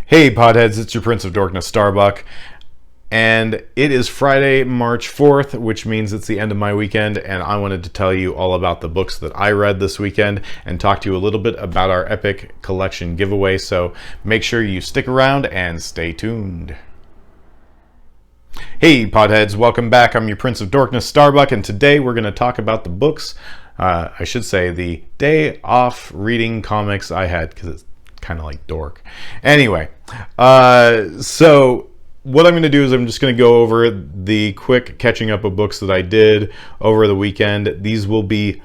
Hey Podheads, it's your Prince of Dorkness Starbuck, and it is Friday, March 4th, which means it's the end of my weekend, and I wanted to tell you all about the books that I read this weekend and talk to you a little bit about our Epic Collection giveaway, so make sure you stick around and stay tuned. Hey Podheads, welcome back. I'm your Prince of Dorkness Starbuck, and today we're going to talk about the books, I should say the day off reading comics I had, because it's kind of like dork. Anyway, so what I'm going to do is I'm just going to go over the quick catching up of books that I did over the weekend. These will be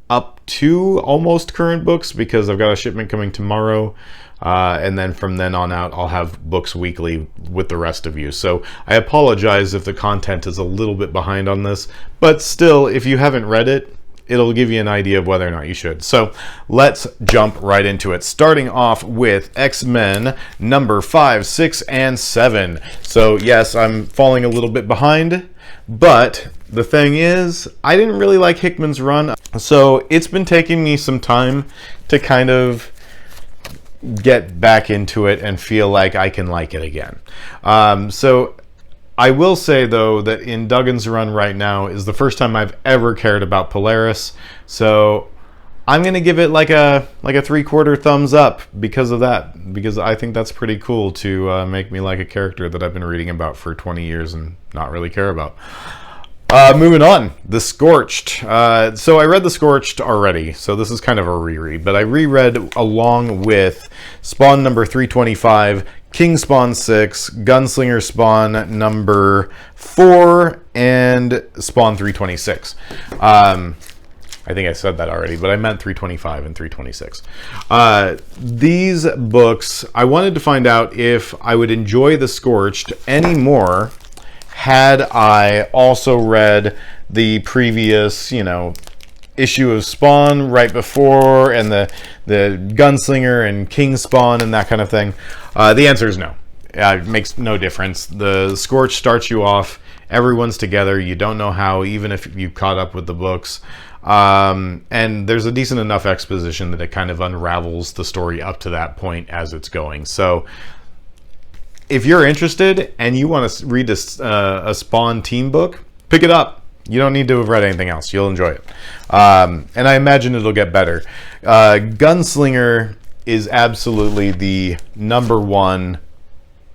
up to almost current books because I've got a shipment coming tomorrow. And then from then on out, I'll have books weekly with the rest of you. So I apologize if the content is a little bit behind on this, but still, if you haven't read it, it'll give you an idea of whether or not you should. So let's jump right into it. Starting off with X-Men number 5, 6, and 7. So yes, I'm falling a little bit behind, but the thing is, I didn't really like Hickman's run. So it's been taking me some time to kind of get back into it and feel like I can like it again. So I will say though that in Duggan's run right now is the first time I've ever cared about Polaris, so I'm gonna give it like a 3/4 thumbs up because of that, because I think that's pretty cool to make me like a character that I've been reading about for 20 years and not really care about. Moving on, The Scorched. So I read The Scorched already, so this is kind of a reread, but I reread along with Spawn number 325, King Spawn 6, Gunslinger Spawn number 4, and Spawn 326. I think I said that already, but I meant 325 and 326. These books, I wanted to find out if I would enjoy The Scorched any more had I also read the previous, issue of Spawn right before, and the Gunslinger and King Spawn and that kind of thing. The answer is no. It makes no difference. The Scorch starts you off, everyone's together, you don't know how, even if you caught up with the books. And there's a decent enough exposition that it kind of unravels the story up to that point as it's going. So if you're interested and you want to read a Spawn team book, pick it up. You don't need to have read anything else. You'll enjoy it. And I imagine it'll get better. Gunslinger is absolutely the #1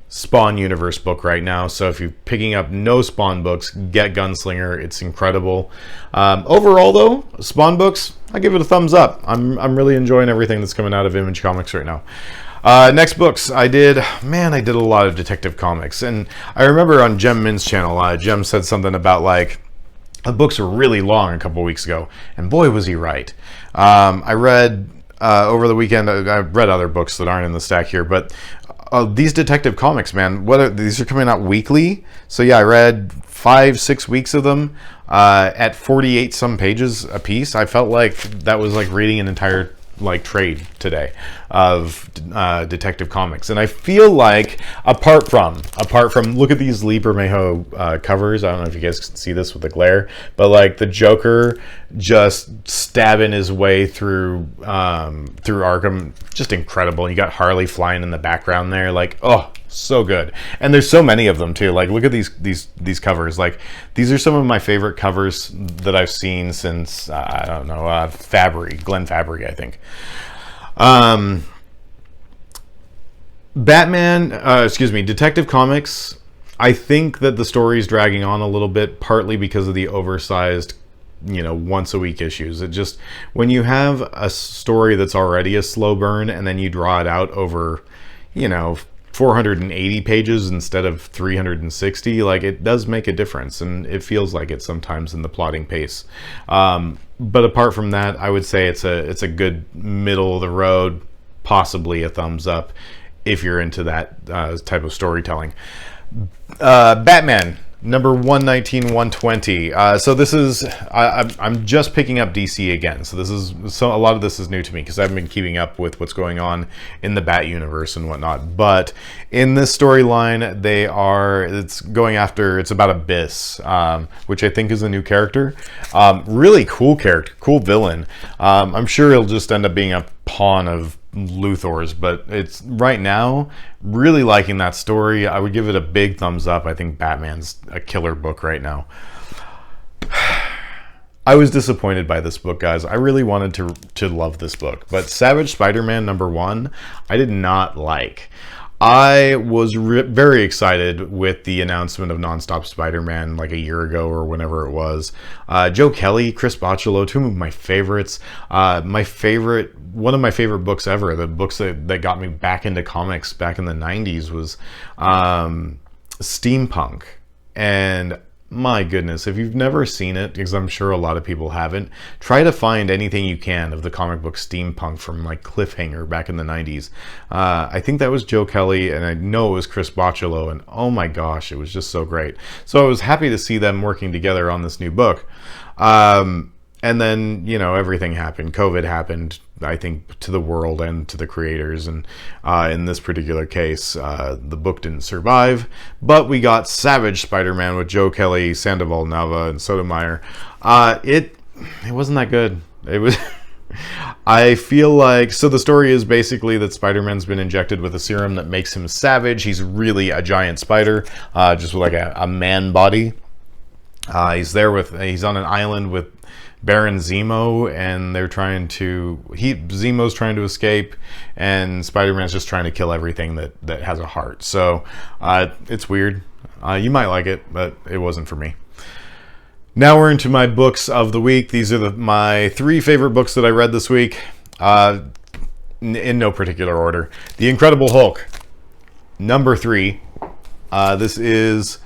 Spawn universe book right now. So if you're picking up no Spawn books, get Gunslinger. It's incredible. Overall, though, Spawn books, I give it a thumbs up. I'm really enjoying everything that's coming out of Image Comics right now. Next books, I did a lot of Detective Comics. And I remember on Jem Min's channel, Jem said something about like, the books were really long a couple weeks ago, and boy was he right. I read over the weekend, I read other books that aren't in the stack here, but these Detective Comics, man, these are coming out weekly. So yeah, I read 5-6 weeks of them at 48 some pages a piece. I felt like that was like reading an entire trade today of Detective Comics, and I feel like apart from look at these Lee Bermejo covers. I don't know if you guys can see this with the glare, but like the Joker just stabbing his way through Arkham, just incredible. You got Harley flying in the background there, like, oh, so good. And there's so many of them too. Like, look at these covers. Like, these are some of my favorite covers that I've seen since I don't know, Glenn Fabry, I think. Detective Comics, I think that the story's dragging on a little bit, partly because of the oversized once a week issues. It just, when you have a story that's already a slow burn and then you draw it out over 480 pages instead of 360, like, it does make a difference, and it feels like it sometimes in the plotting pace. But apart from that, I would say it's a good middle of the road, possibly a thumbs up if you're into that type of storytelling. Batman number 119, 120. So this is, I'm just picking up DC again. So a lot of this is new to me because I haven't been keeping up with what's going on in the Bat universe and whatnot. But in this storyline, it's about Abyss, which I think is a new character. Really cool character, cool villain. I'm sure he'll just end up being a pawn of Luthor's, but it's right now really liking that story. I would give it a big thumbs up. I think Batman's a killer book right now. I was disappointed by this book, guys. I really wanted to love this book, but Savage Spider-Man #1, I did not like. I was very excited with the announcement of Nonstop Spider-Man like a year ago or whenever it was. Joe Kelly, Chris Bocciolo, two of my favorites. One of my favorite books ever, the books that got me back into comics back in the 90s was Steampunk. And my goodness, if you've never seen it, because I'm sure a lot of people haven't, try to find anything you can of the comic book Steampunk from like Cliffhanger back in the 90s. I think that was Joe Kelly, and I know it was Chris Bocciolo, and oh my gosh, it was just so great. So I was happy to see them working together on this new book. And then, you know, everything happened. COVID happened, I think, to the world and to the creators. And in this particular case, the book didn't survive. But we got Savage Spider-Man with Joe Kelly, Sandoval Nava, and Sotomayor. It wasn't that good. It was... I feel like... So the story is basically that Spider-Man's been injected with a serum that makes him savage. He's really a giant spider, just with like a man body. He's on an island with Baron Zemo, and Zemo's trying to escape, and Spider-Man's just trying to kill everything that has a heart. So it's weird. You might like it, but it wasn't for me. Now we're into my books of the week. These are my 3 favorite books that I read this week, in no particular order. The Incredible Hulk, #3. This is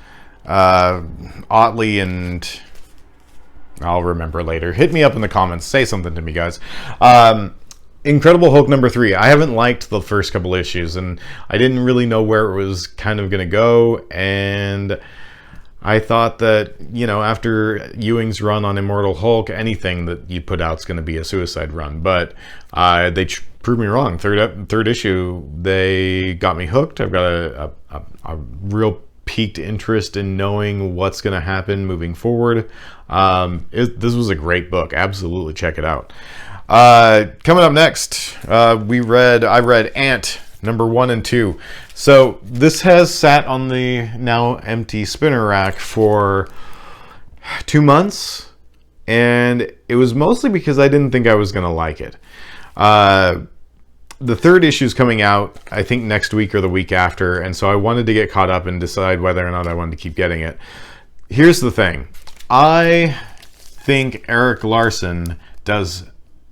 Otley and... I'll remember later. Hit me up in the comments. Say something to me, guys. Incredible Hulk #3. I haven't liked the first couple issues, and I didn't really know where it was kind of going to go. And I thought that, you know, after Ewing's run on Immortal Hulk, anything that you put out is going to be a suicide run. But they proved me wrong. Third issue, they got me hooked. I've got a real piqued interest in knowing what's going to happen moving forward. This was a great book. Absolutely check it out. Coming up next, I read Ant #1 and 2. So this has sat on the now empty spinner rack for 2 months, and it was mostly because I didn't think I was going to like it. The 3rd issue is coming out, I think, next week or the week after, and so I wanted to get caught up and decide whether or not I wanted to keep getting it. Here's the thing. I think Erik Larson does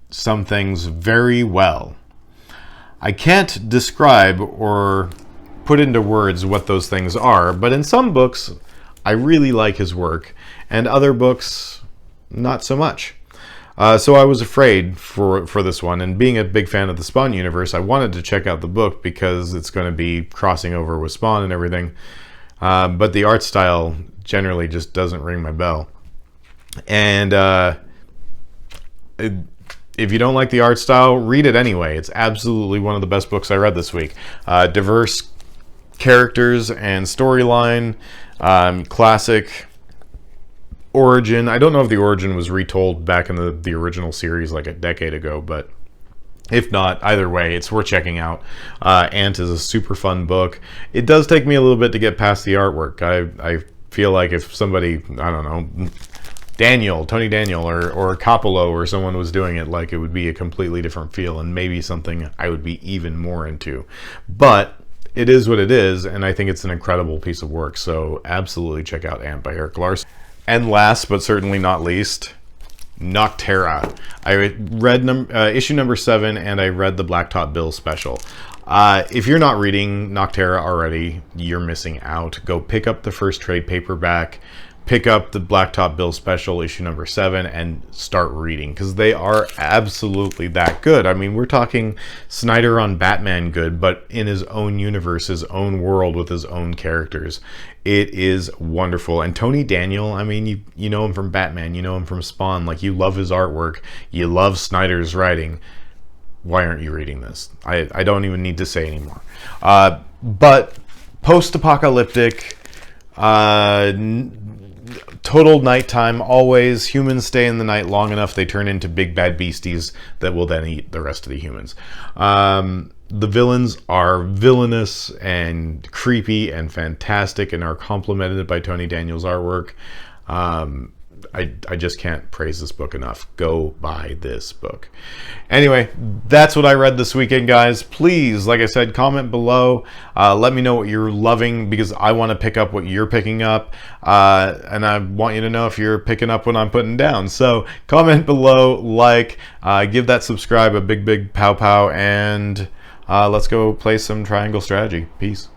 some things very well. I can't describe or put into words what those things are, but in some books, I really like his work, and other books, not so much. So I was afraid for this one, and being a big fan of the Spawn universe, I wanted to check out the book because it's going to be crossing over with Spawn and everything. But the art style generally just doesn't ring my bell. And if you don't like the art style, read it anyway. It's absolutely one of the best books I read this week. Diverse characters and storyline, classic origin. I don't know if the origin was retold back in the original series like a decade ago, but if not, either way, it's worth checking out. Ant is a super fun book. It does take me a little bit to get past the artwork. I feel like if somebody, I don't know, Tony Daniel or Coppolo or someone was doing it, like, it would be a completely different feel and maybe something I would be even more into. But it is what it is, and I think it's an incredible piece of work. So absolutely check out Ant by Erik Larson. And last but certainly not least, Nocterra. I read issue #7, and I read the Blacktop Bill special. If you're not reading Nocterra already, you're missing out. Go pick up the first trade paperback, pick up the Blacktop Bill special, issue #7, and start reading, because they are absolutely that good. I mean, we're talking Snyder on Batman good, but in his own universe, his own world, with his own characters. It is wonderful. And Tony Daniel, I mean, you know him from Batman, you know him from Spawn, like, you love his artwork, you love Snyder's writing. Why aren't you reading this? I don't even need to say anymore. But post-apocalyptic, total nighttime always. Humans stay in the night long enough, they turn into big bad beasties that will then eat the rest of the humans. The villains are villainous and creepy and fantastic and are complemented by Tony Daniel's artwork. I just can't praise this book enough. Go buy this book. Anyway, that's what I read this weekend, guys. Please, like I said, comment below. Let me know what you're loving, because I want to pick up what you're picking up. And I want you to know if you're picking up what I'm putting down. So comment below, like, give that subscribe a big, big pow pow, and let's go play some Triangle Strategy. Peace.